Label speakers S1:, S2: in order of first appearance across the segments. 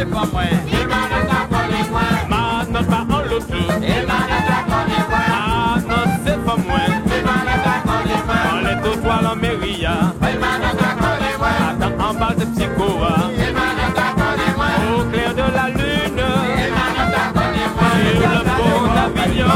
S1: c'est pas moi. Ma non pas en l'autre. Ah non, c'est pas moi. On est au toit en mairie. Attends en bas de psycho. Au clair de la lune. Sur le pont d'Avignon.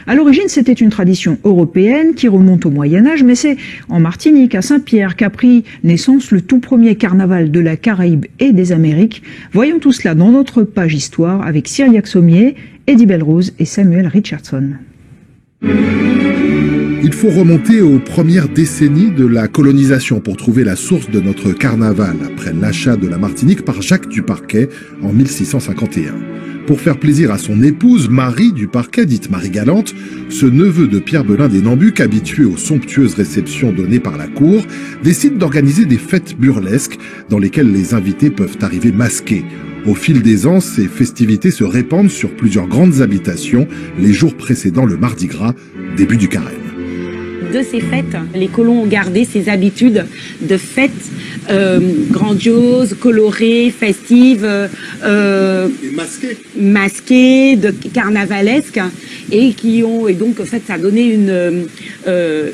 S2: À l'origine, c'était une tradition européenne qui remonte au Moyen-Âge, mais c'est en Martinique, à Saint-Pierre, qu'a pris naissance le tout premier carnaval de la Caraïbe et des Amériques. Voyons tout cela dans notre page histoire avec Cyriaque Sommier, Eddie Belle-Rose et Samuel Richardson.
S3: Il faut remonter aux premières décennies de la colonisation pour trouver la source de notre carnaval, après l'achat de la Martinique par Jacques du Parquet en 1651. Pour faire plaisir à son épouse, Marie du Parquet, dite Marie Galante, ce neveu de Pierre Belin des Nambucques, habitué aux somptueuses réceptions données par la cour, décide d'organiser des fêtes burlesques dans lesquelles les invités peuvent arriver masqués. Au fil des ans, ces festivités se répandent sur plusieurs grandes habitations les jours précédant le Mardi Gras, début du carême.
S4: De ces fêtes, les colons ont gardé ces habitudes de fêtes grandioses, colorées, festives, masquées, de carnavalesques, et donc en fait ça a donné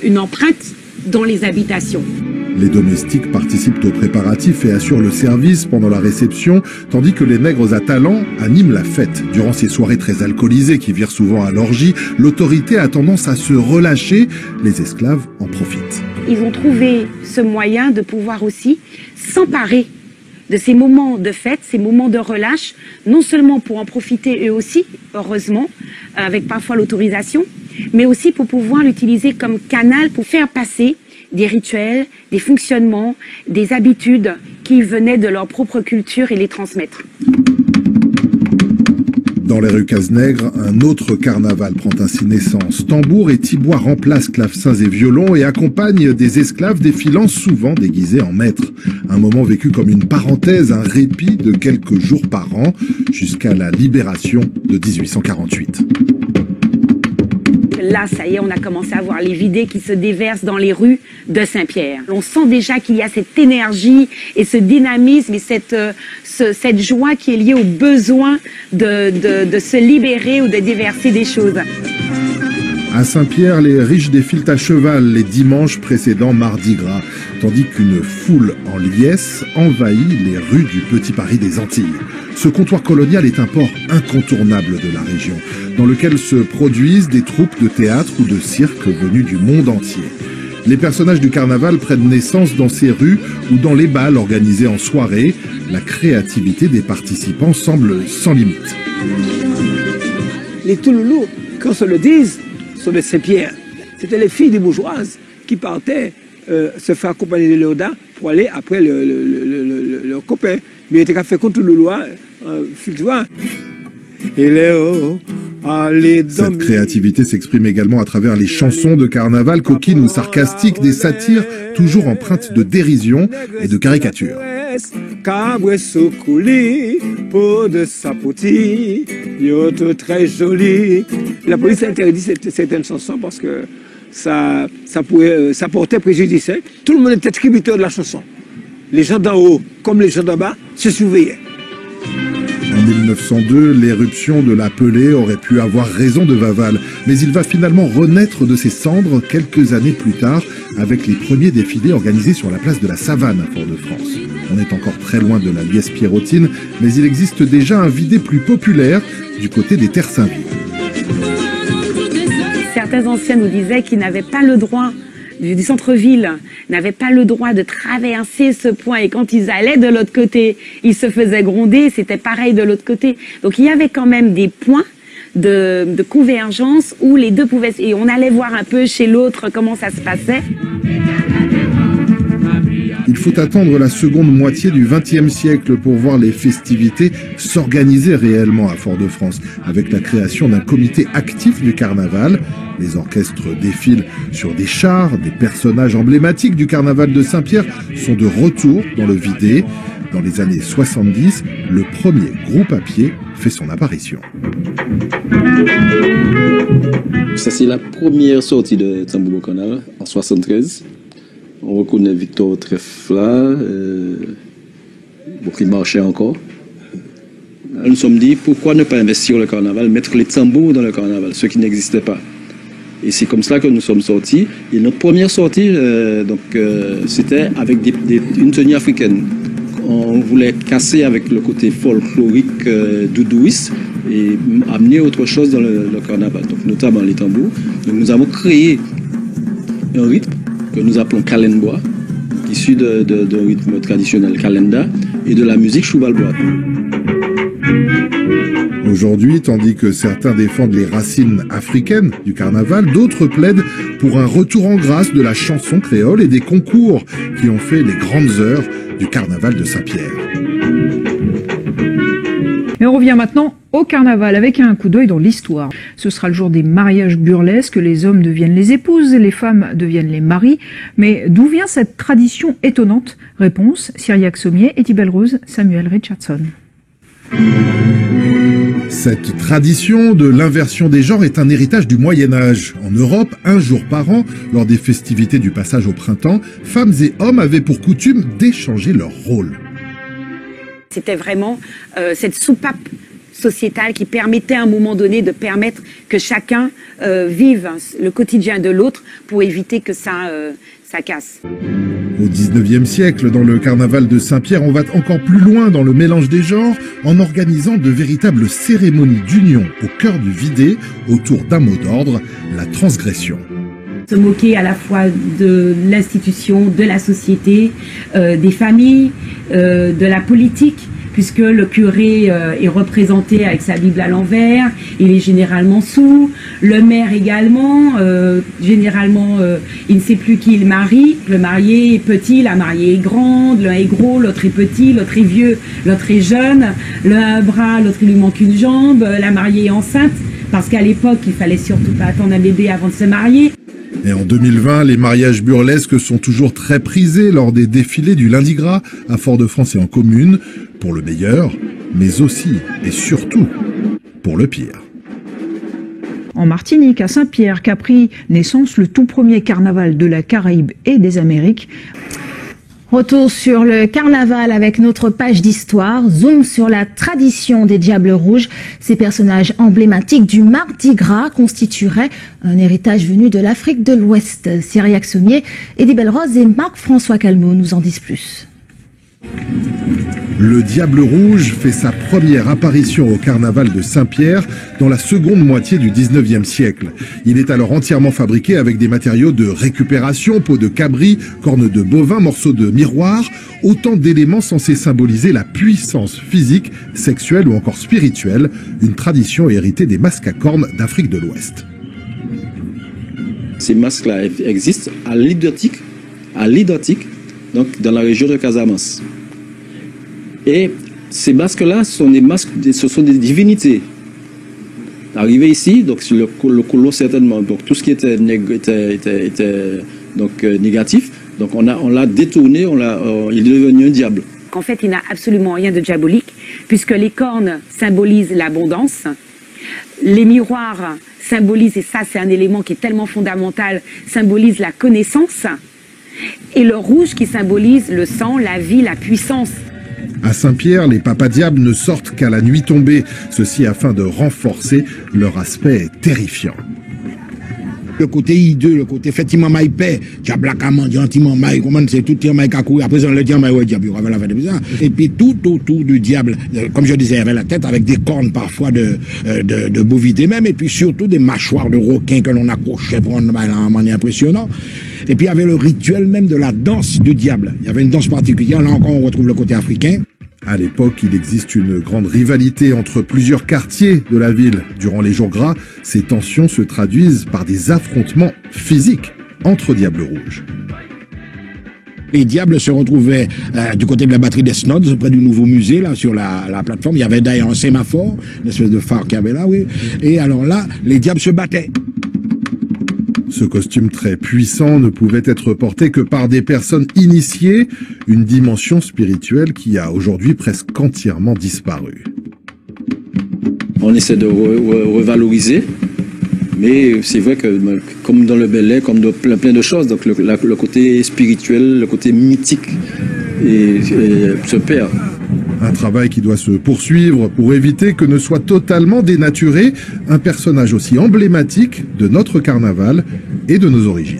S4: une empreinte dans les habitations.
S3: Les domestiques participent aux préparatifs et assurent le service pendant la réception, tandis que les nègres à talent animent la fête. Durant ces soirées très alcoolisées qui virent souvent à l'orgie, l'autorité a tendance à se relâcher. Les esclaves en profitent.
S4: Ils ont trouvé ce moyen de pouvoir aussi s'emparer de ces moments de fête, ces moments de relâche, non seulement pour en profiter eux aussi, heureusement, avec parfois l'autorisation, mais aussi pour pouvoir l'utiliser comme canal pour faire passer des rituels, des fonctionnements, des habitudes qui venaient de leur propre culture et les transmettre.
S3: Dans les rues Cazenègre, un autre carnaval prend ainsi naissance. Tambours et tibois remplacent clavecins et violons et accompagnent des esclaves défilant souvent déguisés en maîtres. Un moment vécu comme une parenthèse, un répit de quelques jours par an, jusqu'à la libération de 1848.
S4: Là, ça y est, on a commencé à voir les vidés qui se déversent dans les rues de Saint-Pierre. On sent déjà qu'il y a cette énergie et ce dynamisme et cette joie qui est liée au besoin de se libérer ou de déverser des choses.
S3: À Saint-Pierre, les riches défilent à cheval les dimanches précédant Mardi Gras, tandis qu'une foule en liesse envahit les rues du Petit Paris des Antilles. Ce comptoir colonial est un port incontournable de la région, dans lequel se produisent des troupes de théâtre ou de cirque venues du monde entier. Les personnages du carnaval prennent naissance dans ces rues ou dans les bals organisés en soirée. La créativité des participants semble sans limite.
S5: Les Touloulous, qu'on se le dise, sont de Saint-Pierre. C'était les filles des bourgeoises qui partaient se faire accompagner de Léoda pour aller après leur copain. Mais il était qu'à faire contre le loi, file-toi. Et Léo, cette
S3: créativité s'exprime également à travers les chansons de carnaval, coquines ou sarcastiques, des satires toujours empreintes de dérision et de caricature.
S5: Peau de sapoti, yoto très joli. La police a interdit certaines chansons parce que ça portait préjudice. Tout le monde était tributaire de la chanson. Les gens d'en haut, comme les gens d'en bas, se surveillaient.
S3: En 1902, l'éruption de la Pelée aurait pu avoir raison de Vaval, mais il va finalement renaître de ses cendres quelques années plus tard avec les premiers défilés organisés sur la place de la Savane à Fort-de-France. On est encore très loin de la liesse pierrotine, mais il existe déjà un vidé plus populaire du côté des Terres Saint-Villes.
S4: Certains anciens nous disaient qu'ils n'avaient pas le droit du centre-ville, n'avaient pas le droit de traverser ce point. Et quand ils allaient de l'autre côté, ils se faisaient gronder. C'était pareil de l'autre côté. Donc il y avait quand même des points de convergence où les deux pouvaient... Et on allait voir un peu chez l'autre comment ça se passait.
S3: Il faut attendre la seconde moitié du XXe siècle pour voir les festivités s'organiser réellement à Fort-de-France, avec la création d'un comité actif du carnaval. Les orchestres défilent sur des chars, des personnages emblématiques du carnaval de Saint-Pierre sont de retour dans le Vidé. Dans les années 70, le premier groupe à pied fait son apparition.
S6: Ça, c'est la première sortie de Tambour Canal en 73. On reconnaît Victor Trefla, qui marchait encore. Nous nous sommes dit, pourquoi ne pas investir le carnaval, mettre les tambours dans le carnaval, ce qui n'existait pas. Et c'est comme ça que nous sommes sortis. Et notre première sortie, c'était avec une tenue africaine. On voulait casser avec le côté folklorique doudouiste et amener autre chose dans le carnaval, donc notamment les tambours. Donc nous avons créé un rythme que nous appelons Kalenbois, issu d'un rythme traditionnel Kalenda et de la musique Choubalbois.
S3: Aujourd'hui, tandis que certains défendent les racines africaines du carnaval, d'autres plaident pour un retour en grâce de la chanson créole et des concours qui ont fait les grandes heures du carnaval de Saint-Pierre.
S2: Et on revient maintenant au carnaval avec un coup d'œil dans l'histoire. Ce sera le jour des mariages burlesques, les hommes deviennent les épouses et les femmes deviennent les maris. Mais d'où vient cette tradition étonnante? Réponse, Cyriaque Sommier, Eddie Belle-Rose, Samuel Richardson.
S3: Cette tradition de l'inversion des genres est un héritage du Moyen-Âge. En Europe, un jour par an, lors des festivités du passage au printemps, femmes et hommes avaient pour coutume d'échanger leur rôle.
S4: C'était vraiment cette soupape sociétale qui permettait à un moment donné de permettre que chacun vive le quotidien de l'autre pour éviter que ça casse.
S3: Au XIXe siècle, dans le carnaval de Saint-Pierre, on va encore plus loin dans le mélange des genres en organisant de véritables cérémonies d'union au cœur du Vidé autour d'un mot d'ordre, la transgression.
S7: Se moquer à la fois de l'institution, de la société, des familles, de la politique, puisque le curé est représenté avec sa Bible à l'envers, il est généralement sourd, le maire également, généralement il ne sait plus qui il marie, le marié est petit, la mariée est grande, l'un est gros, l'autre est petit, l'autre est vieux, l'autre est jeune, l'un a un bras, l'autre il lui manque une jambe, la mariée est enceinte, parce qu'à l'époque il fallait surtout pas attendre un bébé avant de se marier.
S3: Et en 2020, les mariages burlesques sont toujours très prisés lors des défilés du lundi gras à Fort-de-France et en commune, pour le meilleur, mais aussi et surtout pour le pire.
S2: En Martinique, à Saint-Pierre, qu'a pris naissance le tout premier carnaval de la Caraïbe et des Amériques.
S8: Retour sur le carnaval avec notre page d'histoire. Zoom sur la tradition des Diables Rouges. Ces personnages emblématiques du Mardi Gras constitueraient un héritage venu de l'Afrique de l'Ouest. Cyriaque Sommier, Eddie Belle-Rose et Marc-François Calmeau nous en disent plus.
S3: Le Diable Rouge fait sa première apparition au carnaval de Saint-Pierre dans la seconde moitié du 19e siècle. Il est alors entièrement fabriqué avec des matériaux de récupération, peau de cabri, cornes de bovin, morceaux de miroir, autant d'éléments censés symboliser la puissance physique, sexuelle ou encore spirituelle, une tradition héritée des masques à cornes d'Afrique de l'Ouest.
S6: Ces masques-là existent à l'identique, donc dans la région de Casamance. Et ces masques-là ce sont des divinités. Arrivé ici, donc sur le colon certainement, donc tout ce qui était négatif, donc on l'a détourné, il est devenu un diable.
S4: En fait, il n'a absolument rien de diabolique, puisque les cornes symbolisent l'abondance, les miroirs symbolisent, et ça c'est un élément qui est tellement fondamental, symbolisent la connaissance, et le rouge qui symbolise le sang, la vie, la puissance.
S3: À Saint-Pierre, les papadiables ne sortent qu'à la nuit tombée, ceci afin de renforcer leur aspect terrifiant.
S9: Le côté hideux, le côté effectivement maïpé, diable à commander, anti-maï, comment c'est tout le maï qui a couru, après on le dit, ouais, diable, et puis tout autour du diable, comme je disais, il y avait la tête avec des cornes parfois de bovidés même, et puis surtout des mâchoires de requins que l'on accrochait pour un manière impressionnant. Et puis il y avait le rituel même de la danse du diable. Il y avait une danse particulière, là encore on retrouve le côté africain.
S3: À l'époque, il existe une grande rivalité entre plusieurs quartiers de la ville. Durant les jours gras, ces tensions se traduisent par des affrontements physiques entre Diables Rouges.
S9: Les diables se retrouvaient du côté de la batterie des Snods, près du nouveau musée, là, sur la plateforme. Il y avait d'ailleurs un sémaphore, une espèce de phare qu'il y avait là, oui. Et alors là, les diables se battaient.
S3: Ce costume très puissant ne pouvait être porté que par des personnes initiées, une dimension spirituelle qui a aujourd'hui presque entièrement disparu.
S6: On essaie de revaloriser, mais c'est vrai que comme dans le Bel Air, comme dans plein de choses, donc le côté spirituel, le côté mythique se perd.
S3: Un travail qui doit se poursuivre pour éviter que ne soit totalement dénaturé un personnage aussi emblématique de notre carnaval et de nos origines.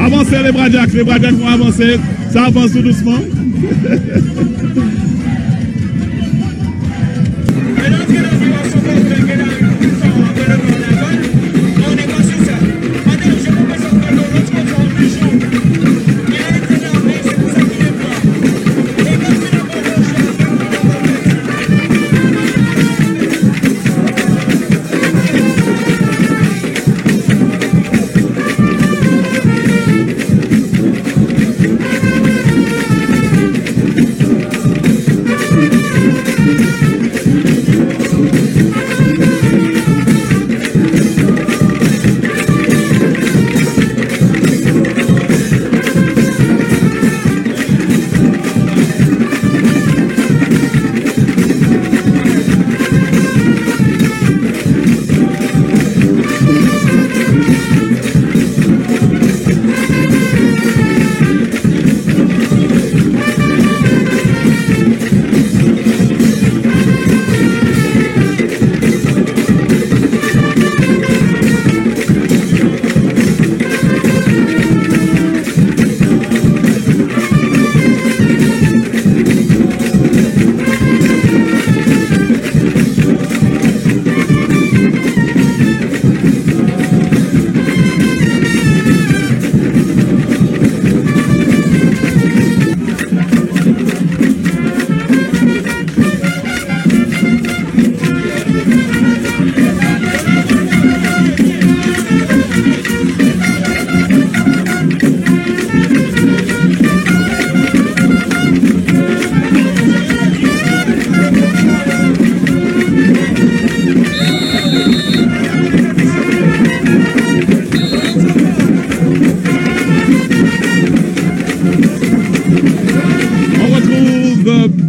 S10: Avancez les bras vont avancer, ça avance tout doucement.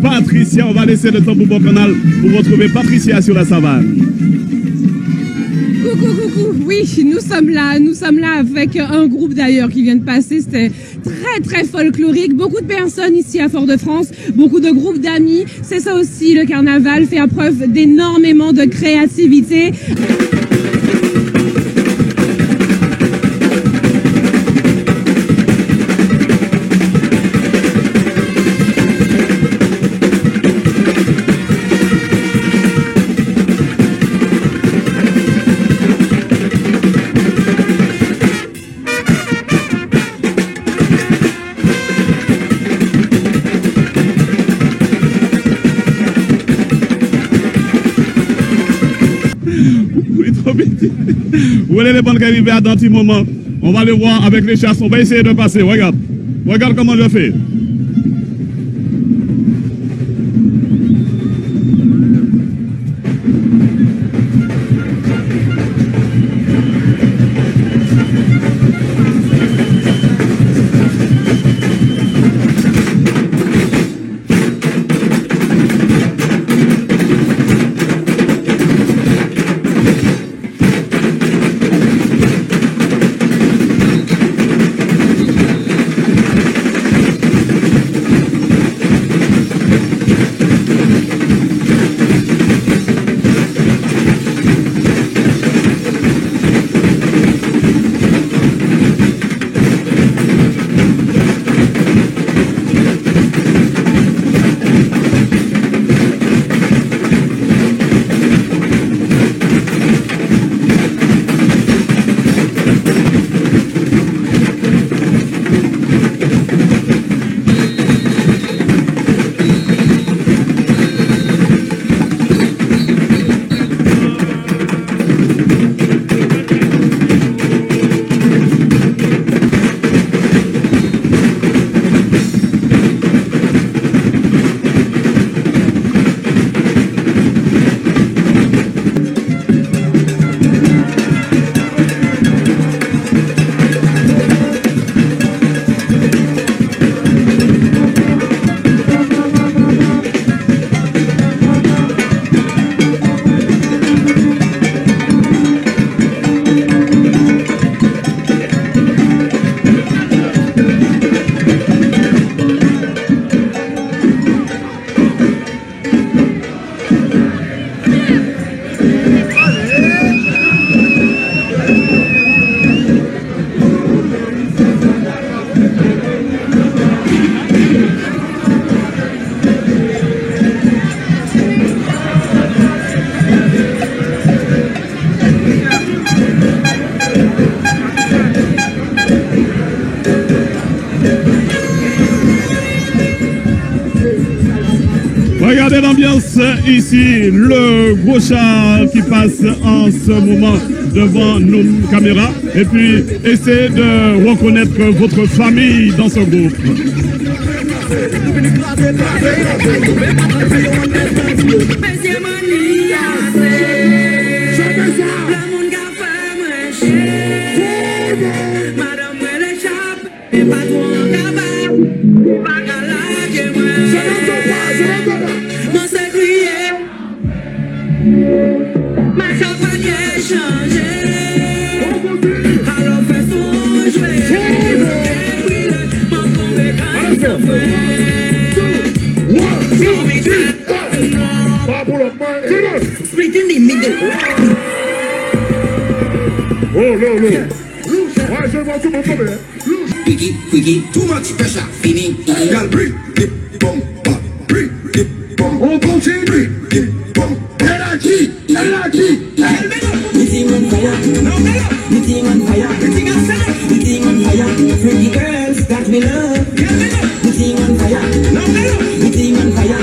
S10: Patricia, on va laisser le temps pour mon canal pour retrouver Patricia sur la savane.
S11: Coucou, oui, nous sommes là avec un groupe d'ailleurs qui vient de passer, c'était très folklorique, beaucoup de personnes ici à Fort-de-France, beaucoup de groupes d'amis, c'est ça aussi le carnaval, fait preuve d'énormément de créativité.
S10: Vous voulez les bandes qui arrivent dans un petit moment. On va les voir avec les chasses. On va essayer de passer. Regarde. Regarde comment je fais. Regardez l'ambiance ici, le gros char qui passe en ce moment devant nos caméras. Et puis, essayez de reconnaître votre famille dans ce groupe.
S12: Split in the middle.
S13: Oh, no, no. Why is everyone too much over there?
S12: Quickie, too much pressure. Feeling.
S13: Y'all bring it, bum, bring it, bum. On continue. Bring it, bum. Energy.
S12: Meeting on fire. Meeting on fire. Meeting on fire. Pretty girls that we love. Meeting on fire. Meeting on fire.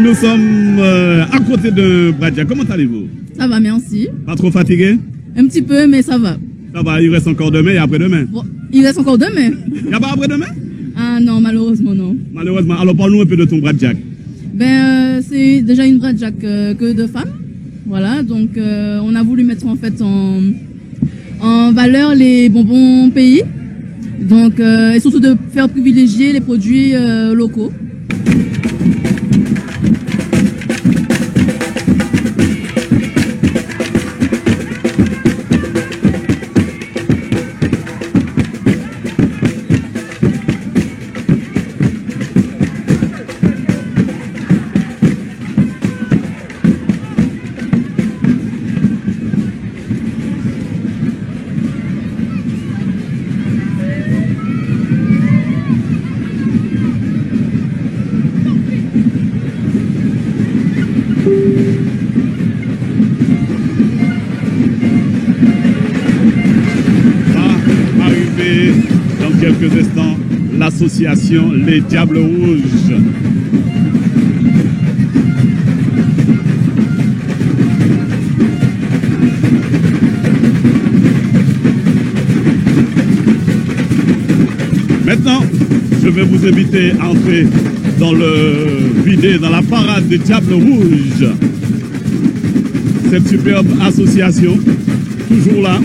S10: Nous sommes à côté de Bradjak. Comment allez-vous?
S14: Ça va, merci.
S10: Pas trop fatigué?
S14: Un petit peu, mais ça va.
S10: Ça va, il reste encore demain et après-demain.
S14: Bon, il reste encore demain.
S10: Il n'y a pas après-demain?
S14: Ah non, malheureusement non.
S10: Malheureusement. Alors parle-nous un peu de ton Bradjak.
S14: Ben, c'est déjà une Bradjak que de femmes. Voilà, donc on a voulu mettre en fait en valeur les bonbons pays. Donc, et surtout de faire privilégier les produits locaux. Quelques instants, l'association Les Diables Rouges. Maintenant, je vais vous inviter à entrer dans le vidé, dans la parade des Diables Rouges. Cette superbe association, toujours là.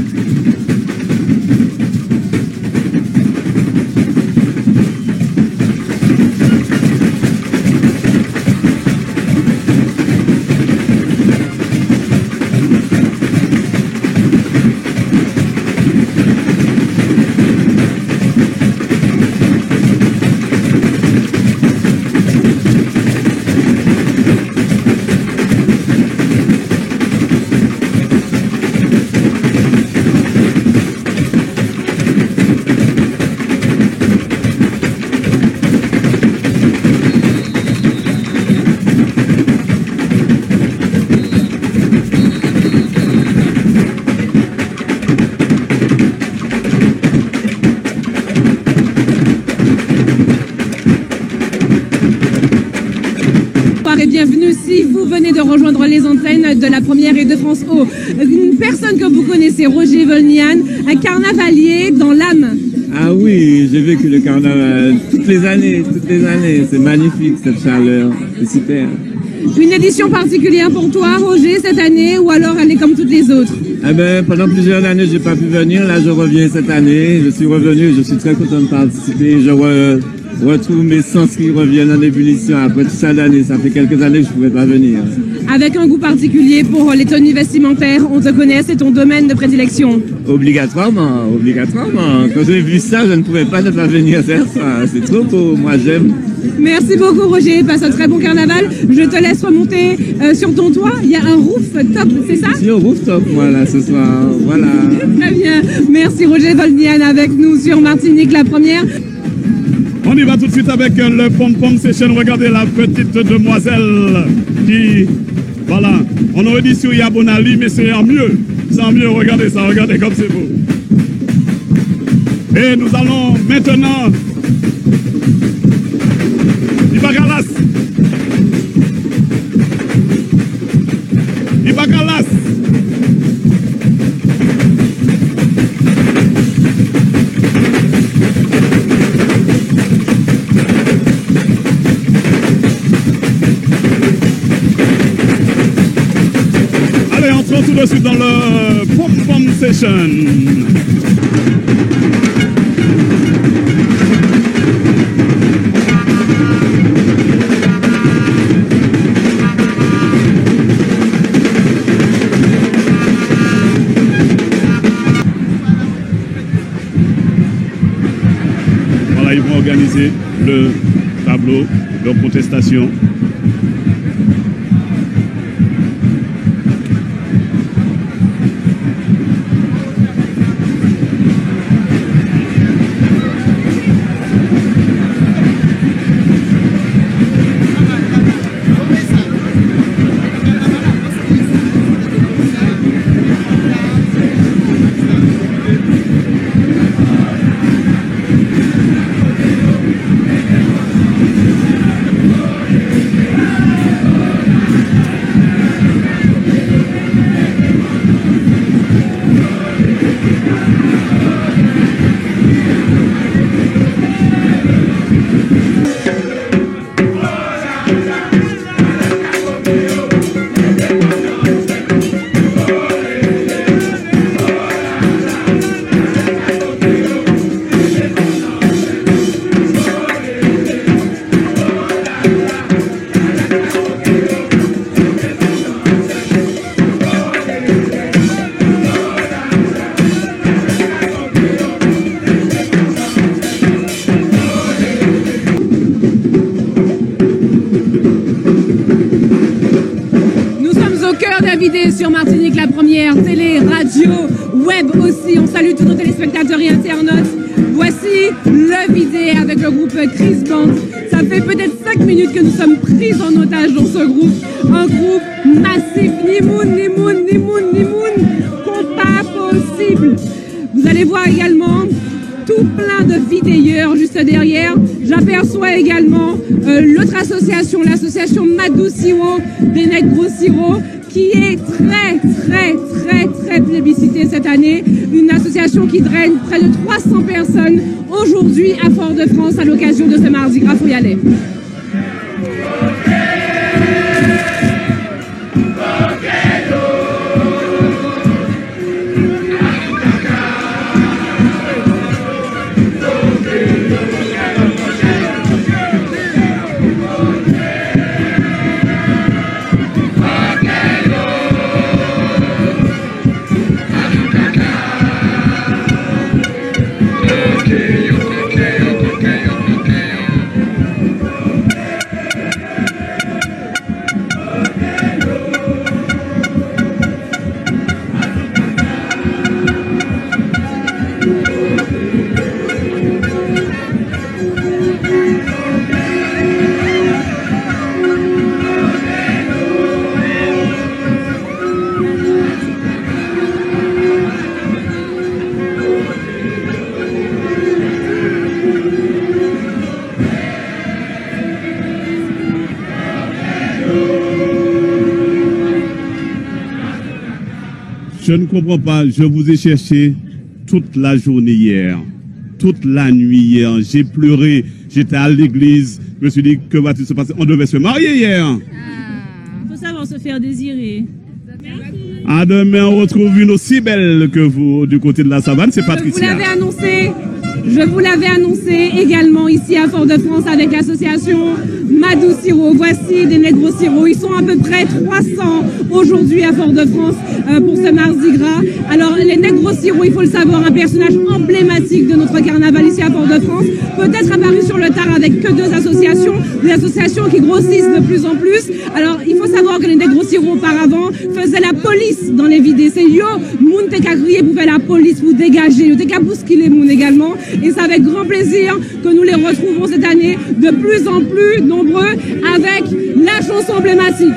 S11: Bienvenue si vous venez de rejoindre les antennes de la première et de France O. Une personne que vous connaissez, Roger Volnian, un carnavalier dans l'âme.
S15: Ah oui, j'ai vécu le carnaval toutes les années. C'est magnifique cette chaleur, c'est super.
S11: Une édition particulière pour toi, Roger, cette année, ou alors elle est comme toutes les autres?
S15: Eh ben, pendant plusieurs années, j'ai pas pu venir. Là, je reviens cette année. Je suis revenu, je suis très content de participer. Je retrouve mes sens qui reviennent en ébullition après toute ça d'année. Ça fait quelques années que je ne pouvais pas venir.
S11: Avec un goût particulier pour les tenues vestimentaires, on te connaît, c'est ton domaine de prédilection.
S15: Obligatoirement. Quand j'ai vu ça, je ne pouvais pas ne pas venir faire ça. C'est trop beau. Moi, j'aime
S11: Merci beaucoup Roger, passe un très bon carnaval. Je te laisse remonter sur ton toit. Il y a un rooftop, c'est ça?
S15: Si, un rooftop, voilà, ce soir, voilà.
S11: Très bien. Merci Roger Volnian avec nous sur Martinique la première.
S10: On y va tout de suite avec le pom-pom session. Regardez la petite demoiselle qui... Voilà, on aurait dit sur Yabonali, mais c'est en mieux. C'est en mieux, regardez ça, regardez comme c'est beau. Et nous allons maintenant... Ibagalas. Ibagalas. Allez, entrons tout de suite dans le pom-pom session. Ils vont organiser le tableau de contestation.
S11: Sur Martinique la première, télé, radio, web aussi. On salue tous nos téléspectateurs et internautes. Voici le vidé avec le groupe Chris Band. Ça fait peut-être 5 minutes que nous sommes pris en otage dans ce groupe. Un groupe massif, ni moun, pas possible. Vous allez voir également tout plein de vidéilleurs juste derrière. J'aperçois également l'autre association, l'association Madou Siro, des Negros Siro, qui est très plébiscitée cette année. Une association qui draine près de 300 personnes aujourd'hui à Fort-de-France à l'occasion de ce Mardi Gras. Faut y aller.
S10: Je ne comprends pas, je vous ai cherché toute la journée hier, toute la nuit hier. J'ai pleuré, j'étais à l'église, je me suis dit, que va-t-il se passer? On devait se marier hier.
S16: Il faut savoir se faire désirer.
S10: À demain, on retrouve une aussi belle que vous du côté de la savane, c'est Patricia.
S11: Vous l'avez annoncé, Je vous l'avais annoncé également ici à Fort-de-France avec l'association Madou Siro. Voici des Negros Siro. Ils sont à peu près 300 aujourd'hui à Fort-de-France pour ce Mardi Gras. Alors les Negros Siro, il faut le savoir, un personnage emblématique de notre carnaval ici à Fort-de-France. Peut-être apparu sur le tard avec que deux associations, des associations qui grossissent de plus en plus. Alors il faut savoir que les Negros Siro auparavant faisaient la police dans les vidéos. C'est yo, moun te ka crier pour faire la police, pour dégager, yo te ka bousculer moun également. Et c'est avec grand plaisir que nous les retrouvons cette année de plus en plus nombreux avec la chanson emblématique.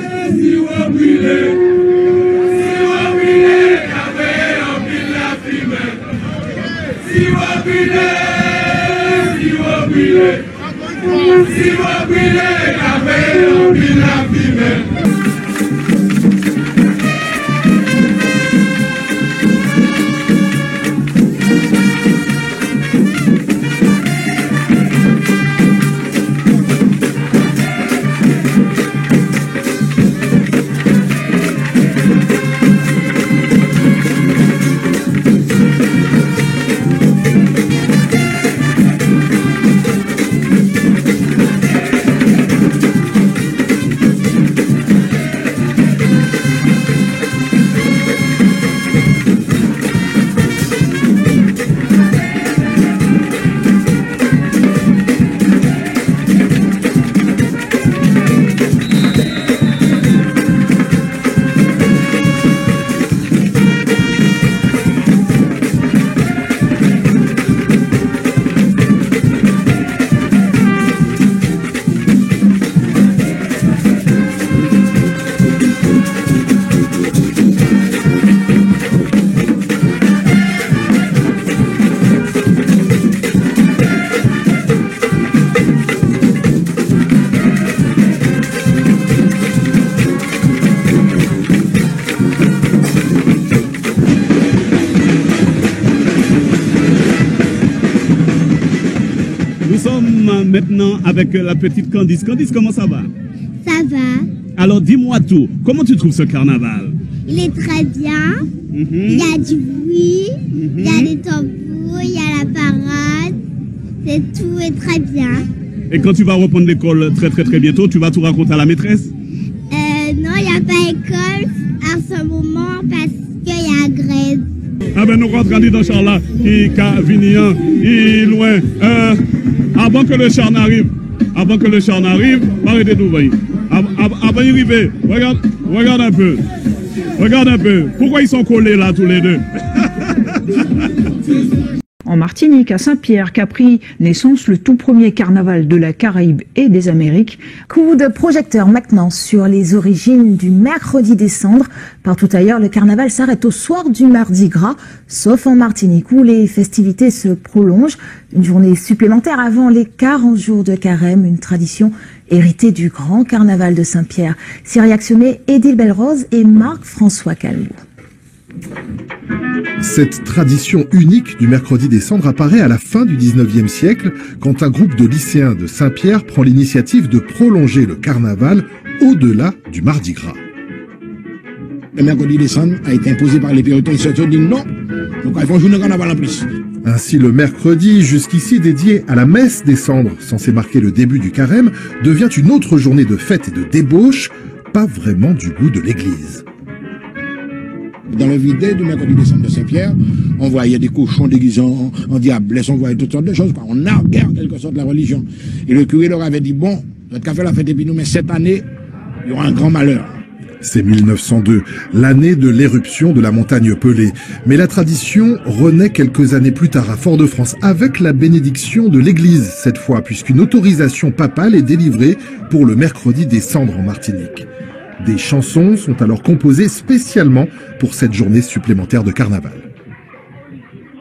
S10: Maintenant avec la petite Candice. Candice, comment ça va?
S17: Ça va.
S10: Alors dis-moi tout, comment tu trouves ce carnaval?
S17: Il est très bien. Il y a du bruit, il y a des tambours, il y a la parade. C'est tout est très bien.
S10: Et quand tu vas reprendre l'école très bientôt, tu vas tout raconter à la maîtresse?
S17: Non, il n'y a pas école à ce moment parce qu'il y a grève.
S10: Ah ben nous rentrons dans Charla qui est Vignan, il est loin. Avant que le char n'arrive, arrêtez d'ouvrir. Avant d'y arriver, regarde un peu. Regarde un peu. Pourquoi ils sont collés là tous les deux?
S2: En Martinique, à Saint-Pierre, qu'a pris naissance le tout premier carnaval de la Caraïbe et des Amériques.
S8: Coup de projecteur maintenant sur les origines du mercredi des cendres. Partout ailleurs, le carnaval s'arrête au soir du Mardi Gras, sauf en Martinique où les festivités se prolongent. Une journée supplémentaire avant les 40 jours de carême, une tradition héritée du grand carnaval de Saint-Pierre. S'y réactionnaient Édile Belle-Rose et Marc-François Calmou.
S3: Cette tradition unique du mercredi des cendres apparaît à la fin du 19e siècle, quand un groupe de lycéens de Saint-Pierre prend l'initiative de prolonger le carnaval au-delà du Mardi Gras.
S9: Le mercredi des cendres a été imposé par les Puritains, ils se sont dit non, donc ils font jouer le carnaval en plus.
S3: Ainsi, le mercredi, jusqu'ici dédié à la messe des cendres, censé marquer le début du carême, devient une autre journée de fête et de débauche, pas vraiment du goût de l'église.
S9: Dans le vidé du mercredi des cendres de Saint-Pierre, on voyait des cochons déguisés en diablesse, on voyait toutes sortes de choses. On narguait en quelque sorte la religion. Et le curé leur avait dit, bon, notre café la fête et puis nous, mais cette année, il y aura un grand malheur.
S3: C'est 1902, l'année de l'éruption de la montagne Pelée. Mais la tradition renaît quelques années plus tard à Fort-de-France, avec la bénédiction de l'église cette fois, puisqu'une autorisation papale est délivrée pour le mercredi des cendres en Martinique. Des chansons sont alors composées spécialement pour cette journée supplémentaire de carnaval.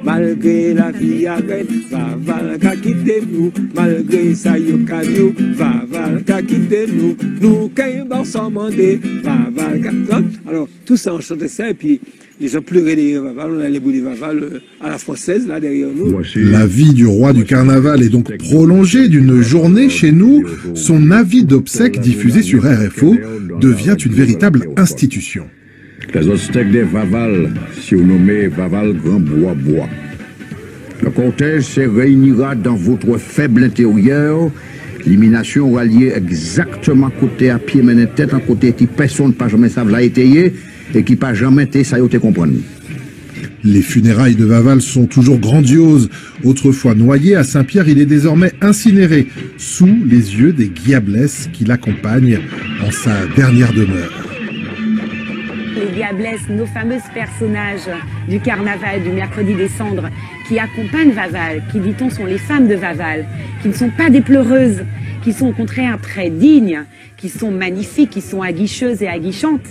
S5: Malgré la vie arrête, Vaval ka quitte nous. Malgré ça yo caillou, Vaval ka quitte nous. Nous kay ensemble mandé, Vaval ka. Alors tout ça on chantait ça et puis les gens pleuraient derrière Vaval, on allait bouler Vaval à la française là derrière nous.
S3: La vie du roi du carnaval est donc prolongée d'une journée chez nous. Son avis d'obsèques diffusé sur RFO devient une véritable institution.
S18: Les obsèques des Vaval, surnommés Vaval Grand Bois. Le cortège se réunira dans votre faible intérieur. L'élimination aura lieu exactement côté à pied, mais tête en côté qui personne pas jamais savent l'a étayé et qui pas jamais été ça y a comprendre.
S3: Les funérailles de Vaval sont toujours grandioses. Autrefois noyé à Saint-Pierre, il est désormais incinéré sous les yeux des Guiablesses qui l'accompagnent en sa dernière demeure.
S4: Les Diablesses, nos fameux personnages du carnaval du mercredi des cendres qui accompagnent Vaval, qui dit-on sont les femmes de Vaval, qui ne sont pas des pleureuses, qui sont au contraire très dignes, qui sont magnifiques, qui sont aguicheuses et aguichantes.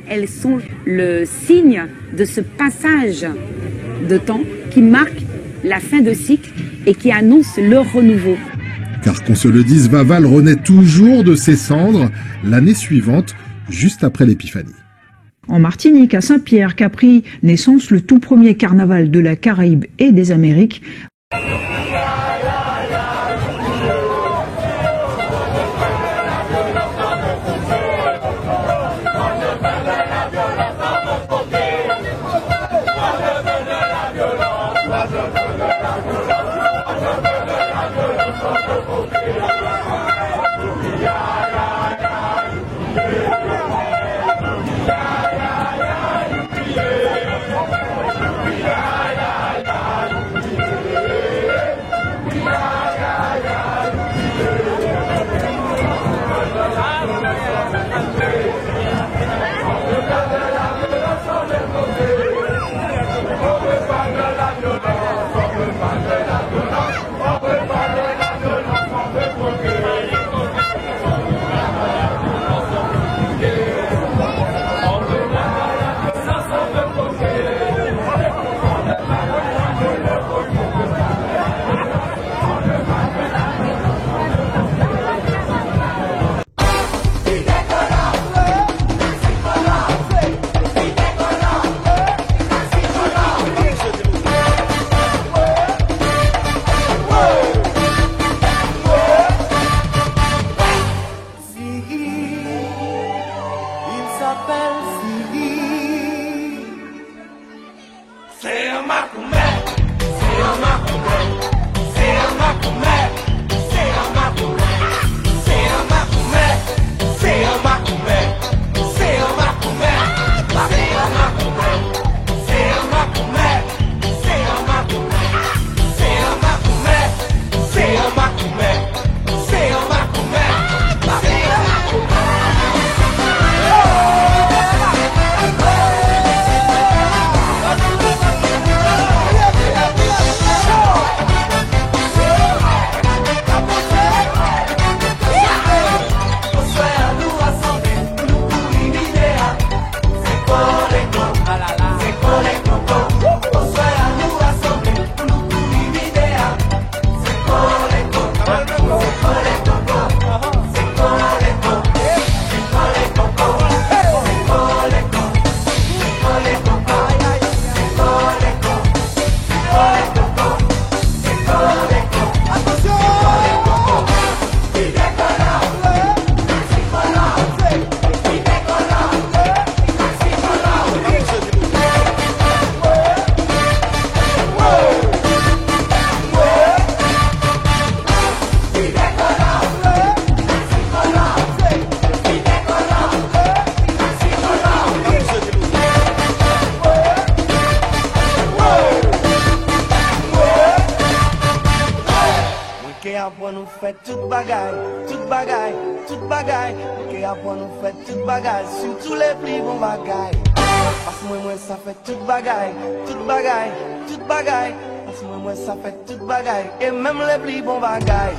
S4: Elles sont le signe de ce passage de temps qui marque la fin de cycle et qui annonce le renouveau.
S3: Car qu'on se le dise, Vaval renaît toujours de ses cendres l'année suivante, juste après l'Épiphanie.
S2: En Martinique, à Saint-Pierre, qu'a pris naissance le tout premier carnaval de la Caraïbe et des Amériques.
S12: Et même les plus bons bagailles.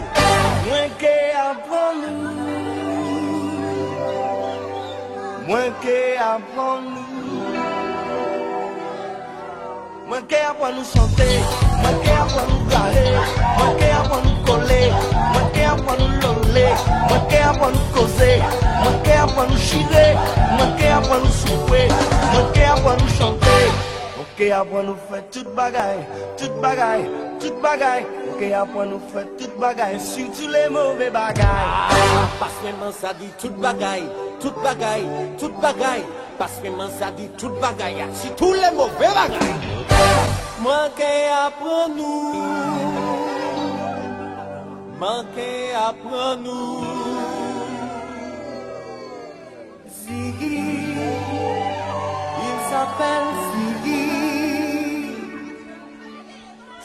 S12: Moins qu'apprendre nous. Moins qu'apprendre nous. Moins qu'apprendre nous chanter. Moins qu'apprendre nous parler. Moins qu'apprendre nous coller. Moins qu'apprendre nous loler. Moins qu'apprendre nous causer. Moins qu'apprendre nous chirer. Moins qu'apprendre nous souffler. Moins qu'apprendre nous chanter. Ok, après nous fait toute bagaille, toute bagaille, toute bagaille. Ok, après nous fait toute bagaille, surtout les mauvais bagailles.
S19: Parce que maintenant ça dit toute bagaille, toute bagaille, toute bagaille. Parce que maintenant ça dit toute bagaille, surtout les mauvais bagailles. manqué après nous, manqué après nous. Ziggy, il s'appelle Ziggy.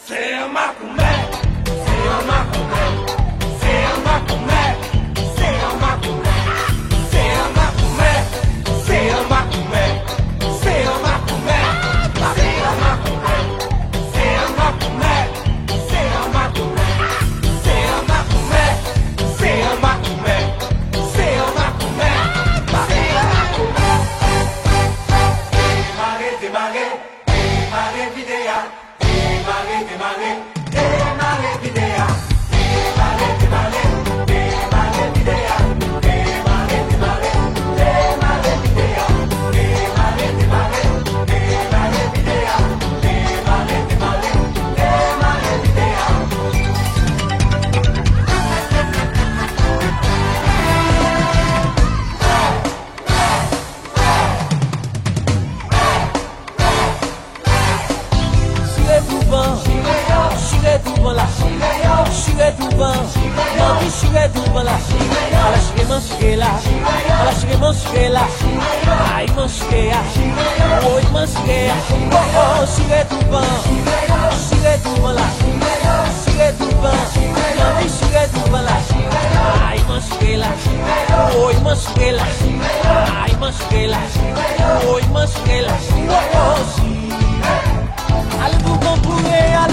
S19: C'est un Macoumé, c'est un Macoumé, c'est un Macoumé, c'est un Macoumé, c'est un Macoumé, c'est un Macoumé, c'est un Macoumé, c'est un Macoumé, c'est un Macoumé, c'est un Macoumé, c'est un Macoumé, c'est un Macoumé, c'est un Macoumé, c'est un Macoumé. Démarrer, démarrer, démarrer vidéo. Démarrer, démarrer, démarrer vidéo. Démarrer, démarrer, démarrer vidéo. Démarrer, démarrer, démarrer vidéo. Démarrer, démarrer, démarrer vidéo. Démarrer, démarrer, démarrer vidéo. Chiré devant la chiré devant, non oui chiré devant la à la chiré man chiré là, à la chiré man chiré là, ah il man chiré ah, oh il man chiré ah, oh chiré devant la chiré devant, non oui chiré devant la, ah il man chiré là, oh il man chiré là, ah il man chiré là, oh il man chiré là, oh chiré. Allez-vous concourir à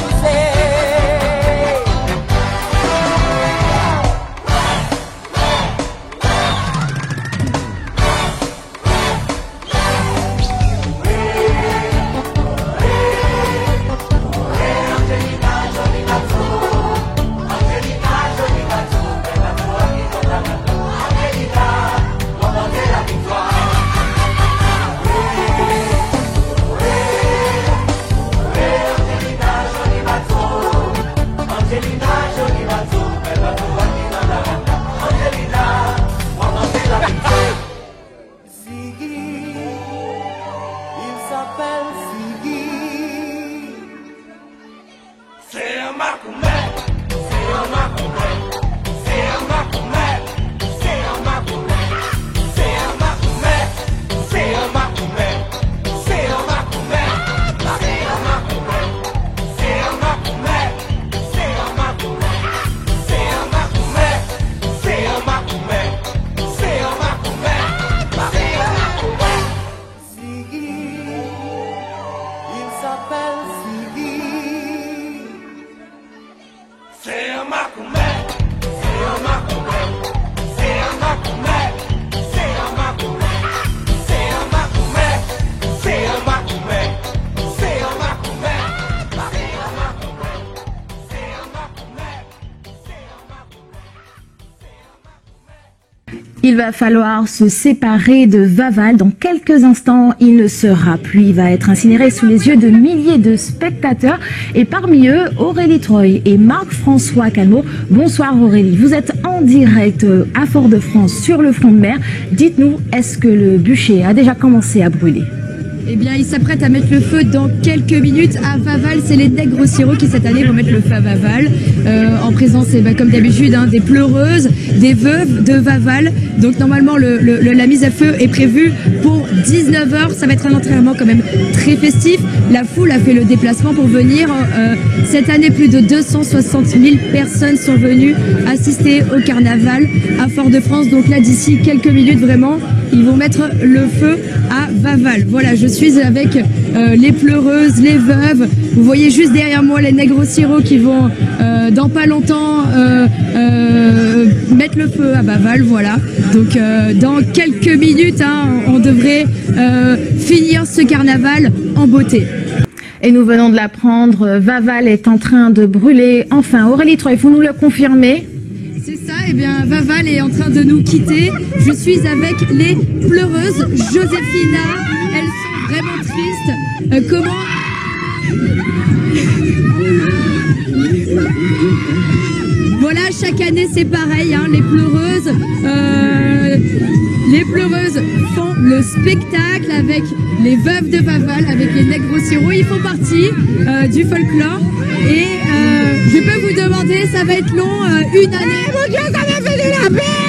S8: Il va falloir se séparer de Vaval. Dans quelques instants, il ne sera plus. Il va être incinéré sous les yeux de milliers de spectateurs. Et parmi eux, Aurélie Troy et Marc-François Calmeau. Bonsoir Aurélie. Vous êtes en direct à Fort-de-France sur le front de mer. Dites-nous, est-ce que le bûcher a déjà commencé à brûler ?
S14: Eh bien, il s'apprête à mettre le feu dans quelques minutes à Vaval. C'est les Nègres Sirop qui, cette année, vont mettre le feu à Vaval. En présence, comme d'habitude, des pleureuses, des veuves de Vaval. Donc, normalement, la mise à feu est prévue pour 19h. Ça va être un entraînement quand même très festif. La foule a fait le déplacement pour venir. Cette année, plus de 260 000 personnes sont venues assister au carnaval à Fort-de-France. Donc là, d'ici quelques minutes, vraiment, ils vont mettre le feu à Vaval. Voilà, je suis avec les pleureuses, les veuves. Vous voyez juste derrière moi les Nègres Sirop qui vont dans pas longtemps mettre le feu à Vaval. Voilà. Donc dans quelques minutes, on devrait finir ce carnaval en beauté.
S8: Et nous venons de l'apprendre, Vaval est en train de brûler. Enfin, Aurélie Troy, il faut nous le confirmer.
S14: C'est ça, et bien Vaval est en train de nous quitter. Je suis avec les pleureuses, Joséphina. Elles sont vraiment tristes. Comment
S20: Voilà, chaque année c'est pareil, hein, les pleureuses font le spectacle avec les veuves de Vaval, avec les nègres sirop. Ils font partie du folklore. Et je peux vous demander, ça va être long, une année. Mon Dieu, ça m'a fait de la peine.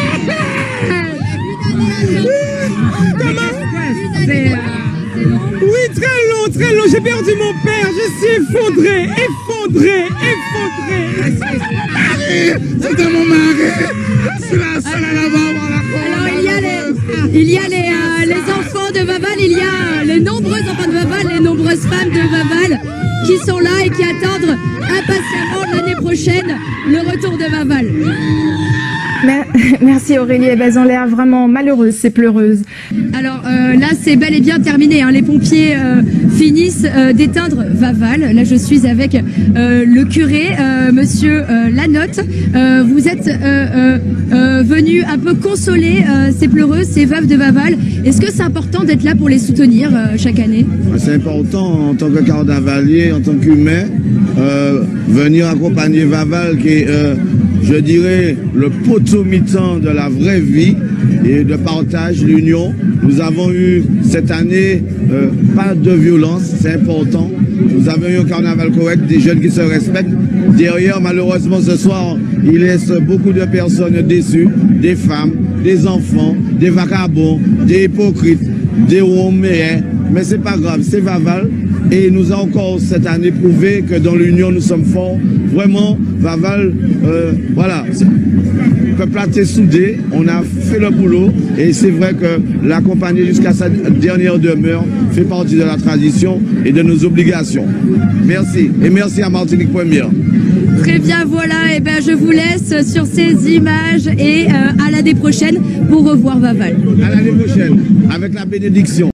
S5: Oui, très long. J'ai perdu mon père. Je suis effondré.
S9: C'était mon mari. C'est la seule à l'avoir.
S20: Alors, il y a les enfants de Vaval, il y a les nombreux enfants de Vaval, les nombreuses femmes de Vaval qui sont là et qui attendent impatiemment l'année prochaine le retour de Vaval.
S8: Merci Aurélie, elles ont l'air vraiment malheureuses, ces pleureuses.
S20: Alors là c'est bel et bien terminé, hein. Les pompiers finissent d'éteindre Vaval. Là je suis avec le curé, monsieur Lanotte. Vous êtes venu un peu consoler ces pleureuses, ces veuves de Vaval. Est-ce que c'est important d'être là pour les soutenir chaque année?
S21: C'est important en tant que carnavalier, en tant qu'humain, venir accompagner Vaval qui est, je dirais, le potomitan de la vraie vie et de partage, l'union. Nous avons eu cette année pas de violence, c'est important. Nous avons eu un carnaval correct, des jeunes qui se respectent. Derrière, malheureusement, ce soir, il laisse beaucoup de personnes déçues, des femmes, des enfants, des vagabonds, des hypocrites, des roméens. Mais c'est pas grave, c'est Vaval. Et nous avons encore cette année prouvé que dans l'union, nous sommes forts. Vraiment, Vaval, voilà. Le peuple a été soudé, on a fait le boulot et c'est vrai que l'accompagner jusqu'à sa dernière demeure fait partie de la tradition et de nos obligations. Merci et merci à Martinique Première.
S20: Très bien, voilà, et ben je vous laisse sur ces images et à l'année prochaine pour revoir Vaval.
S21: À l'année prochaine, avec la bénédiction.